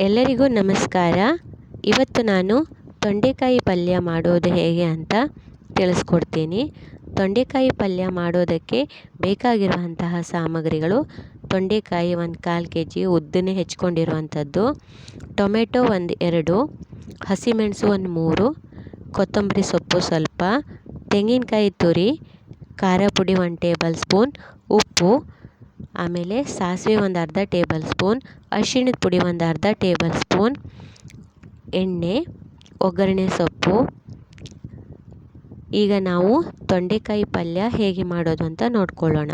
ಎಲ್ಲರಿಗೂ ನಮಸ್ಕಾರ. ಇವತ್ತು ನಾನು ತೊಂಡೆಕಾಯಿ ಪಲ್ಯ ಮಾಡೋದು ಹೇಗೆ ಅಂತ ತಿಳಿಸ್ಕೊಡ್ತೀನಿ. ತೊಂಡೆಕಾಯಿ ಪಲ್ಯ ಮಾಡೋದಕ್ಕೆ ಬೇಕಾಗಿರುವಂತಹ ಸಾಮಗ್ರಿಗಳು: ತೊಂಡೆಕಾಯಿ 1/4 kg ಉದ್ದನೆ ಹೆಚ್ಕೊಂಡಿರುವಂಥದ್ದು, ಟೊಮೆಟೊ 2, ಹಸಿಮೆಣಸು 3, ಕೊತ್ತಂಬರಿ ಸೊಪ್ಪು ಸ್ವಲ್ಪ, ತೆಂಗಿನಕಾಯಿ ತುರಿ, ಖಾರ ಪುಡಿ 1 ಟೇಬಲ್ ಸ್ಪೂನ್, ಉಪ್ಪು, ಆಮೇಲೆ ಸಾಸಿವೆ 1 ಅರ್ಧ ಟೇಬಲ್ ಸ್ಪೂನ್, ಅರಿಶಿಣದ ಪುಡಿ 1 ಅರ್ಧ ಟೇಬಲ್ ಸ್ಪೂನ್, ಎಣ್ಣೆ, ಒಗ್ಗರಣೆ ಸೊಪ್ಪು. ಈಗ ನಾವು ತೊಂಡೆಕಾಯಿ ಪಲ್ಯ ಹೇಗೆ ಮಾಡೋದು ಅಂತ ನೋಡ್ಕೊಳ್ಳೋಣ.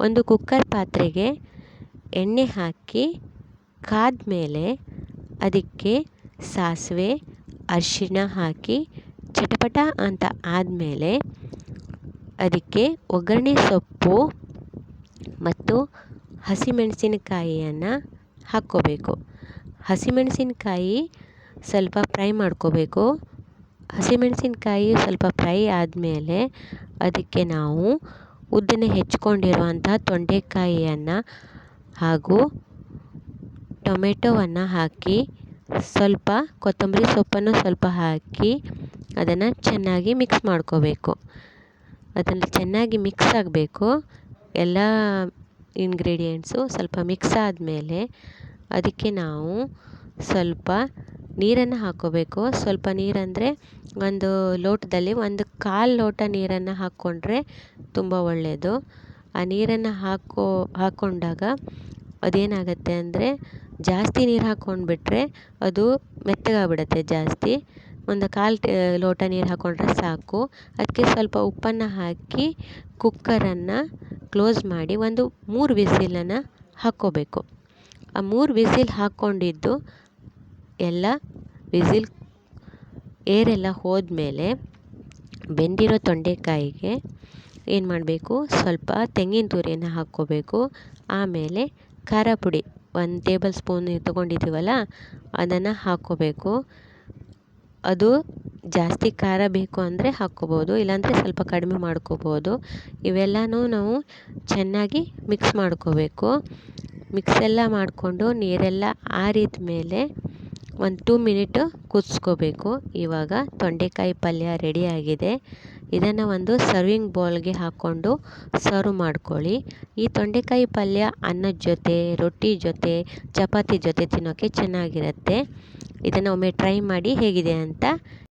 ಒಂದು ಕುಕ್ಕರ್ ಪಾತ್ರೆಗೆ ಎಣ್ಣೆ ಹಾಕಿ ಕಾದ್ಮೇಲೆ ಅದಕ್ಕೆ ಸಾಸಿವೆ, ಅರಿಶಿಣ ಹಾಕಿ ಚಟಪಟ ಅಂತ ಆದಮೇಲೆ ಅದಕ್ಕೆ ಒಗ್ಗರಣೆ ಸೊಪ್ಪು ಮತ್ತು ಹಸಿಮೆಣಸಿನಕಾಯಿಯನ್ನು ಹಾಕ್ಕೋಬೇಕು. ಹಸಿಮೆಣಸಿನಕಾಯಿ ಸ್ವಲ್ಪ ಫ್ರೈ ಮಾಡ್ಕೋಬೇಕು. ಹಸಿಮೆಣಸಿನಕಾಯಿ ಸ್ವಲ್ಪ ಫ್ರೈ ಆದಮೇಲೆ ಅದಕ್ಕೆ ನಾವು ಉದ್ದನೆ ಹೆಚ್ಕೊಂಡಿರುವಂಥ ತೊಂಡೆಕಾಯಿಯನ್ನು ಹಾಗೂ ಟೊಮೆಟೊವನ್ನು ಹಾಕಿ ಸ್ವಲ್ಪ ಕೊತ್ತಂಬರಿ ಸೊಪ್ಪನ್ನು ಸ್ವಲ್ಪ ಹಾಕಿ ಅದನ್ನು ಚೆನ್ನಾಗಿ ಮಿಕ್ಸ್ ಮಾಡ್ಕೋಬೇಕು. ಅದನ್ನು ಚೆನ್ನಾಗಿ ಮಿಕ್ಸ್ ಆಗಬೇಕು. ಎಲ್ಲ ಇಂಗ್ರೀಡಿಯೆಂಟ್ಸು ಸ್ವಲ್ಪ ಮಿಕ್ಸ್ ಆದಮೇಲೆ ಅದಕ್ಕೆ ನಾವು ಸ್ವಲ್ಪ ನೀರನ್ನು ಹಾಕ್ಕೋಬೇಕು. ಸ್ವಲ್ಪ ನೀರಂದರೆ ಒಂದು ಲೋಟದಲ್ಲಿ 1/4 ಲೋಟ ನೀರನ್ನು ಹಾಕ್ಕೊಂಡ್ರೆ ತುಂಬ ಒಳ್ಳೆಯದು. ಆ ನೀರನ್ನು ಹಾಕ್ಕೊಂಡಾಗ ಅದೇನಾಗುತ್ತೆ ಅಂದರೆ ಜಾಸ್ತಿ ನೀರು ಹಾಕ್ಕೊಂಡ್ಬಿಟ್ರೆ ಅದು ಮೆತ್ತಗಾಗ್ಬಿಡುತ್ತೆ. ಜಾಸ್ತಿ 1/4 ಲೋಟ ನೀರು ಹಾಕ್ಕೊಂಡ್ರೆ ಸಾಕು. ಅದಕ್ಕೆ ಸ್ವಲ್ಪ ಉಪ್ಪನ್ನು ಹಾಕಿ ಕುಕ್ಕರನ್ನು ಕ್ಲೋಸ್ ಮಾಡಿ 3 ವಿಸಿಲನ್ನು ಹಾಕ್ಕೋಬೇಕು. ಆ 3 ವಿಸಿಲ್ ಹಾಕ್ಕೊಂಡಿದ್ದು ಎಲ್ಲ ವಿಸಿಲ್ ಏರೆಲ್ಲ ಹೋದ್ಮೇಲೆ ಬೆಂದಿರೋ ತೊಂಡೆಕಾಯಿಗೆ ಏನು ಮಾಡಬೇಕು, ಸ್ವಲ್ಪ ತೆಂಗಿನ ತುರಿಯನ್ನು ಹಾಕ್ಕೋಬೇಕು. ಆಮೇಲೆ ಖಾರ ಪುಡಿ 1 ಟೇಬಲ್ ಸ್ಪೂನ್ ತೊಗೊಂಡಿದ್ದೀವಲ್ಲ ಅದನ್ನು ಹಾಕ್ಕೋಬೇಕು. ಅದು ಜಾಸ್ತಿ ಖಾರ ಬೇಕು ಅಂದರೆ ಹಾಕ್ಕೋಬೋದು, ಇಲ್ಲಾಂದರೆ ಸ್ವಲ್ಪ ಕಡಿಮೆ ಮಾಡ್ಕೋಬೋದು. ಇವೆಲ್ಲನೂ ನಾವು ಚೆನ್ನಾಗಿ ಮಿಕ್ಸ್ ಮಾಡ್ಕೋಬೇಕು. ಮಿಕ್ಸ್ ಎಲ್ಲ ಮಾಡಿಕೊಂಡು ನೀರೆಲ್ಲ ಆರಿದ ಮೇಲೆ 2 ಮಿನಿಟ್ ಕುದಿಸ್ಕೋಬೇಕು. ಇವಾಗ ತೊಂಡೆಕಾಯಿ ಪಲ್ಯ ರೆಡಿಯಾಗಿದೆ. ಇದನ್ನು ಒಂದು ಸರ್ವಿಂಗ್ ಬೌಲ್ಗೆ ಹಾಕ್ಕೊಂಡು ಸರ್ವ್ ಮಾಡ್ಕೊಳ್ಳಿ. ಈ ತೊಂಡೆಕಾಯಿ ಪಲ್ಯ ಅನ್ನದ ಜೊತೆ, ರೊಟ್ಟಿ ಜೊತೆ, ಚಪಾತಿ ಜೊತೆ ತಿನ್ನೋಕ್ಕೆ ಚೆನ್ನಾಗಿರುತ್ತೆ. ಇದನ್ನು ಒಮ್ಮೆ ಟ್ರೈ ಮಾಡಿ ಹೇಗಿದೆ ಅಂತ